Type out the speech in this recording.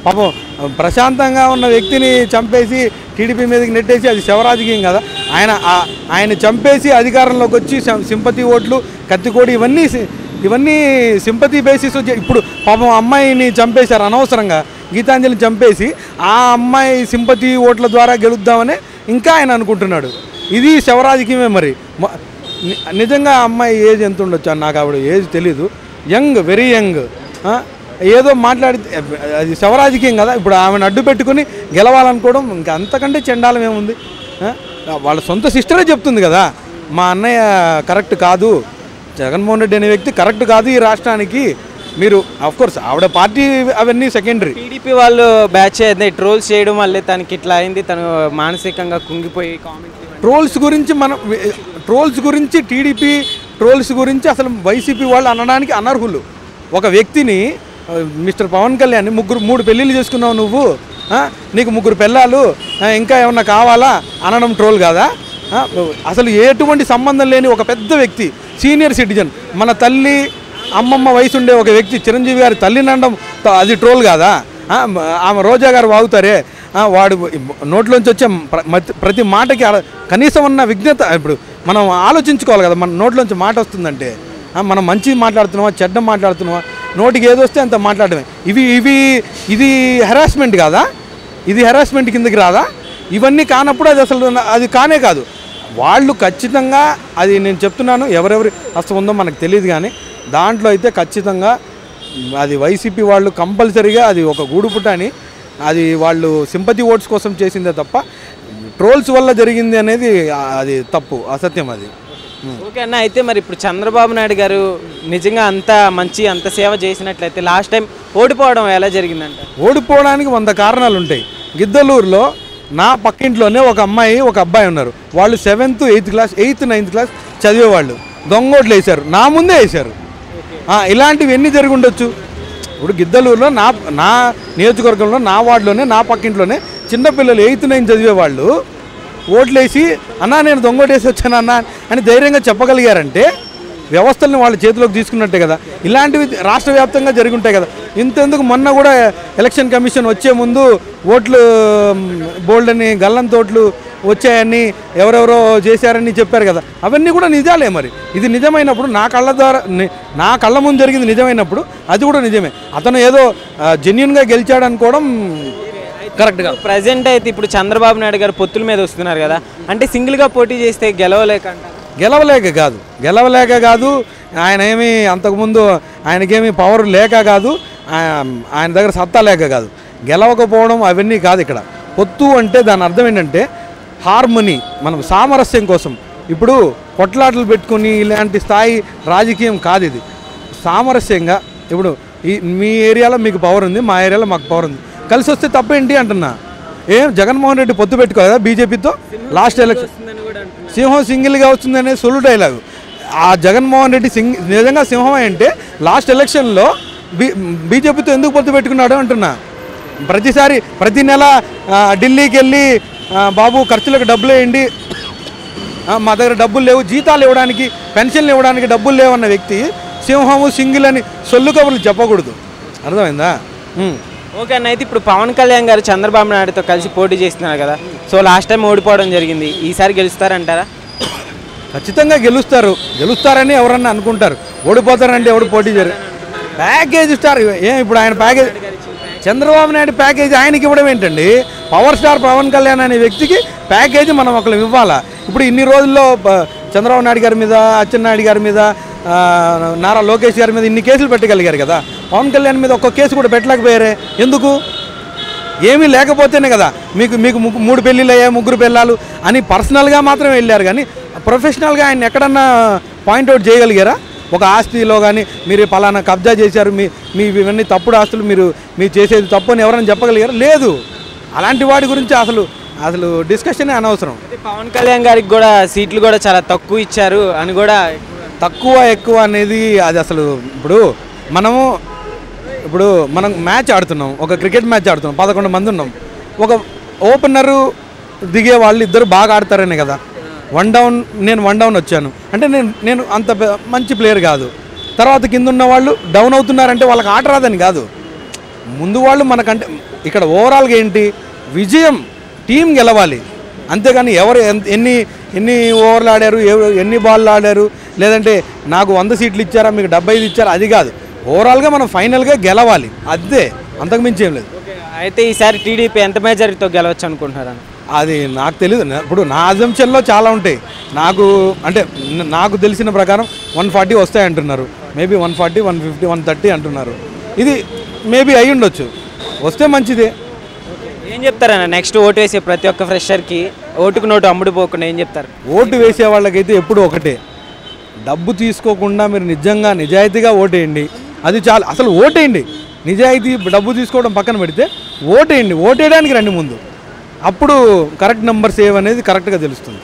పాపం ప్రశాంతంగా ఉన్న వ్యక్తిని చంపేసి టీడీపీ మీదకి నెట్టేసి అది శవరాజకీయం కదా. ఆయన చంపేసి అధికారంలోకి వచ్చి సింపతి ఓట్లు కత్తికోడి ఇవన్నీ సింపతి బేసిస్. ఇప్పుడు పాపం అమ్మాయిని చంపేశారు అనవసరంగా, గీతాంజలిని చంపేసి ఆ అమ్మాయి సింపతి ఓట్ల ద్వారా గెలుద్దామని ఇంకా ఆయన అనుకుంటున్నాడు. ఇది శవరాజకీయమే. మరి నిజంగా అమ్మాయి ఏజ్ ఎంత ఉండొచ్చు, నాకు ఆవిడ ఏజ్ తెలీదు, యంగ్, వెరీ యంగ్. ఏదో మాట్లాడి అది శవరాజకీయం కదా. ఇప్పుడు ఆమెను అడ్డు పెట్టుకుని గెలవాలనుకోవడం ఇంకా అంతకంటే చెండాలం ఏముంది. వాళ్ళ సొంత సిస్టరే చెప్తుంది కదా, మా అన్నయ్య కరెక్ట్ కాదు, జగన్మోహన్ రెడ్డి అనే వ్యక్తి కరెక్ట్ కాదు ఈ రాష్ట్రానికి. మీరు ఆఫ్కోర్స్ ఆవిడ పార్టీ అవన్నీ సెకండరీ. టీడీపీ వాళ్ళు బ్యాచ్ అయితే ట్రోల్స్ చేయడం వల్లే తనకి ఇట్లా అయింది, తను మానసికంగా కుంగిపోయి ట్రోల్స్ గురించి టీడీపీ ట్రోల్స్ గురించి అసలు వైసీపీ వాళ్ళు అనడానికి అనర్హులు. ఒక వ్యక్తిని మిస్టర్ పవన్ కళ్యాణ్ 3 పెళ్ళిళ్ళు చేసుకున్నావు నువ్వు, నీకు 3 పెళ్ళాలు, ఇంకా ఏమన్నా కావాలా అనడం ట్రోల్ కాదా? అసలు ఎటువంటి సంబంధం లేని ఒక పెద్ద వ్యక్తి, సీనియర్ సిటిజన్, మన తల్లి అమ్మమ్మ వయసు ఉండే ఒక వ్యక్తి, చిరంజీవి గారి తల్లిని అనడం అది ట్రోల్ కాదా? ఆమె రోజా గారు వాగుతారే, వాడు నోట్లోంచి వచ్చే ప్రతి మాటకి కనీసం ఉన్న విజ్ఞత. ఇప్పుడు మనం ఆలోచించుకోవాలి కదా, మన నోట్లోంచి మాట వస్తుందంటే మనం మంచి మాట్లాడుతున్నావా చెడ్డ మాట్లాడుతున్నావా, నోటికి ఏదొస్తే అంత మాట్లాడమే. ఇది హెరాస్మెంట్ కాదా? ఇది హెరాస్మెంట్ కిందకి రాదా? ఇవన్నీ కానప్పుడు అది అసలు అది కానే కాదు. వాళ్ళు ఖచ్చితంగా, అది నేను చెప్తున్నాను, ఎవరెవరి హస్తం ఉందో మనకు తెలియదు, కానీ దాంట్లో అయితే ఖచ్చితంగా అది వైసీపీ వాళ్ళు కంపల్సరీగా అది ఒక గూడుపుట అని, అది వాళ్ళు సింపతి ఓట్స్ కోసం చేసిందే తప్ప ట్రోల్స్ వల్ల జరిగింది అనేది అది తప్పు, అసత్యం అది. ఓకే అన్న, అయితే మరి ఇప్పుడు చంద్రబాబు నాయుడు గారు నిజంగా అంత సేవ చేసినట్లయితే లాస్ట్ టైం ఓడిపోవడం ఎలా జరిగిందంట? ఓడిపోవడానికి 100 కారణాలు ఉంటాయి. గిద్దలూరులో నా పక్కింట్లోనే ఒక అమ్మాయి ఒక అబ్బాయి ఉన్నారు. వాళ్ళు 7th 8th class 8th 9th class చదివేవాళ్ళు. దొంగోట్లు వేశారు, నా ముందే వేశారు. ఇలాంటివి ఎన్ని జరిగి ఉండొచ్చు? ఇప్పుడు గిద్దలూరులో నా నియోజకవర్గంలో నా వార్డులోనే నా పక్కింట్లోనే చిన్నపిల్లలు 8th 9th చదివేవాళ్ళు ఓట్లేసి అన్నా నేను దొంగోటేసి వచ్చాను అన్న అని ధైర్యంగా చెప్పగలిగారంటే వ్యవస్థల్ని వాళ్ళ చేతిలోకి తీసుకున్నట్టే కదా. ఇలాంటివి రాష్ట్ర వ్యాప్తంగా జరిగి ఉంటాయి కదా. ఇంతెందుకు మొన్న కూడా ఎలక్షన్ కమిషన్ వచ్చే ముందు ఓట్లు బోల్డ్ అని గల్లంతోట్లు వచ్చాయని ఎవరెవరో చేశారని చెప్పారు కదా. అవన్నీ కూడా నిజాలే. మరి ఇది నిజమైనప్పుడు నా కళ్ళ ముందు జరిగింది నిజమైనప్పుడు అది కూడా నిజమే. అతను ఏదో జెన్యున్గా గెలిచాడు అనుకోవడం కరెక్ట్గా. ప్రజెంట్ అయితే ఇప్పుడు చంద్రబాబు నాయుడు గారు పొత్తుల మీద వస్తున్నారు కదా, అంటే సింగిల్గా పోటీ చేస్తే గెలవలేక కాదు. ఆయన ఏమి అంతకుముందు ఆయనకేమి పవర్ లేక కాదు, ఆయన దగ్గర సత్తా లేక కాదు, గెలవకపోవడం అవన్నీ కాదు. ఇక్కడ పొత్తు అంటే దాని అర్థం ఏంటంటే హార్మనీ, మనం సామరస్యం కోసం. ఇప్పుడు కొట్లాటలు పెట్టుకుని ఇలాంటి స్థాయి రాజకీయం కాదు ఇది. సామరస్యంగా ఇప్పుడు మీ ఏరియాలో మీకు పవర్ ఉంది, మా ఏరియాలో మాకు పవర్ ఉంది, కలిసి వస్తే తప్పేంటి అంటున్నా. జగన్మోహన్ రెడ్డి పొత్తు పెట్టుకోదా బీజేపీతో? లాస్ట్ ఎలక్షన్ సింహం సింగిల్గా వస్తుందనే సొల్లు డైలాగు. ఆ జగన్మోహన్ రెడ్డి నిజంగా సింహం అంటే లాస్ట్ ఎలక్షన్లో బీజేపీతో ఎందుకు పొత్తు పెట్టుకున్నాడు అంటున్నా. ప్రతి నెల ఢిల్లీకి వెళ్ళి బాబు ఖర్చులకు డబ్బులు వేయండి, మా దగ్గర డబ్బులు లేవు, జీతాలు ఇవ్వడానికి పెన్షన్లు ఇవ్వడానికి డబ్బులు లేవు అన్న వ్యక్తి సింహము సింగిల్ అని సొల్లు కబుర్లు చెప్పకూడదు. అర్థమైందా? ఓకే అన్న, అయితే ఇప్పుడు పవన్ కళ్యాణ్ గారు చంద్రబాబు నాయుడుతో కలిసి పోటీ చేస్తున్నారు కదా, సో లాస్ట్ టైం ఓడిపోవడం జరిగింది, ఈసారి గెలుస్తారంటారా? ఖచ్చితంగా గెలుస్తారని ఎవరన్నా అనుకుంటారు. ఓడిపోతారంటే ఎవడు పోటీ చేయరు. ప్యాకేజ్ స్టార్ ఇప్పుడు ఆయన ప్యాకేజ్, చంద్రబాబు నాయుడు ప్యాకేజీ ఆయనకి ఇవ్వడం ఏంటండి? పవర్ స్టార్ పవన్ కళ్యాణ్ అనే వ్యక్తికి ప్యాకేజీ మనం ఒకరు ఇవ్వాలా? ఇప్పుడు ఇన్ని రోజుల్లో చంద్రబాబు నాయుడు గారి మీద, అచ్చెన్నాయుడు గారి మీద, నారా లోకేష్ గారి మీద ఇన్ని కేసులు పెట్టగలిగారు కదా. పవన్ కళ్యాణ్ మీద ఒక్క కేసు కూడా పెట్టలేకపోయారే ఎందుకు? ఏమీ లేకపోతేనే కదా మీకు 3 పెళ్ళిళ్ళు అయ్యాయి, 3 పెళ్ళాలు అని పర్సనల్గా మాత్రమే వెళ్ళారు. కానీ ప్రొఫెషనల్గా ఆయన ఎక్కడన్నా పాయింట్అవుట్ చేయగలిగారా? ఒక ఆస్తిలో కానీ మీరు పలానా కబ్జా చేశారు, మీ ఇవన్నీ తప్పుడు ఆస్తులు, మీరు చేసేది తప్పు అని ఎవరైనా చెప్పగలిగారా? లేదు. అలాంటి వాటి గురించి అసలు డిస్కషనే అనవసరం. పవన్ కళ్యాణ్ గారికి కూడా సీట్లు కూడా చాలా తక్కువ ఇచ్చారు అని కూడా. తక్కువ ఎక్కువ అనేది అది అసలు మనం మ్యాచ్ ఆడుతున్నాం, ఒక క్రికెట్ మ్యాచ్ ఆడుతున్నాం, 11 మంది ఉన్నాం. ఒక ఓపెనరు దిగే వాళ్ళు ఇద్దరు బాగా ఆడతారనే కదా. నేను 1 డౌన్ వచ్చాను అంటే నేను అంత మంచి ప్లేయర్ కాదు. తర్వాత కింద ఉన్న వాళ్ళు డౌన్ అవుతున్నారంటే వాళ్ళకి ఆట రాదని కాదు. ముందు వాళ్ళు మనకంటే ఇక్కడ ఓవరాల్గా ఏంటి, విజయం టీం గెలవాలి, అంతేగాని ఎవరు ఎన్ని ఎన్ని ఓవర్లు ఆడారు, ఎన్ని బాళ్ళు ఆడారు, లేదంటే నాకు 100 సీట్లు ఇచ్చారా మీకు 75 ఇచ్చారా, అది కాదు. ఓవరాల్గా మనం ఫైనల్గా గెలవాలి, అదే, అంతకుమించి ఏం లేదు. అయితే ఈసారి టీడీపీ ఎంత మెజారిటీతో గెలవచ్చు అనుకుంటున్నారని? అది నాకు తెలియదు. ఇప్పుడు నా అజంప్షన్లో చాలా ఉంటాయి. నాకు తెలిసిన ప్రకారం 140 వస్తాయి అంటున్నారు, మేబీ 140, 150, 130 అంటున్నారు. ఇది మేబీ అయి ఉండొచ్చు, వస్తే మంచిదే. ఏం చెప్తారన్న నెక్స్ట్ ఓటు వేసే ప్రతి ఒక్క ఫ్రెషర్కి ఓటుకు నోటు అమ్ముడుపోకుండా ఏం చెప్తారు? ఓటు వేసే వాళ్ళకైతే ఎప్పుడు ఒకటే, డబ్బు తీసుకోకుండా మీరు నిజంగా నిజాయితీగా ఓటేయండి, అది చాలు. అసలు ఓటేయండి, నిజాయితీ డబ్బు తీసుకోవడం పక్కన పెడితే ఓటేయండి, ఓటేయడానికి రండి ముందు, అప్పుడు కరెక్ట్ నెంబర్స్ ఏవనేది కరెక్ట్గా తెలుస్తుంది.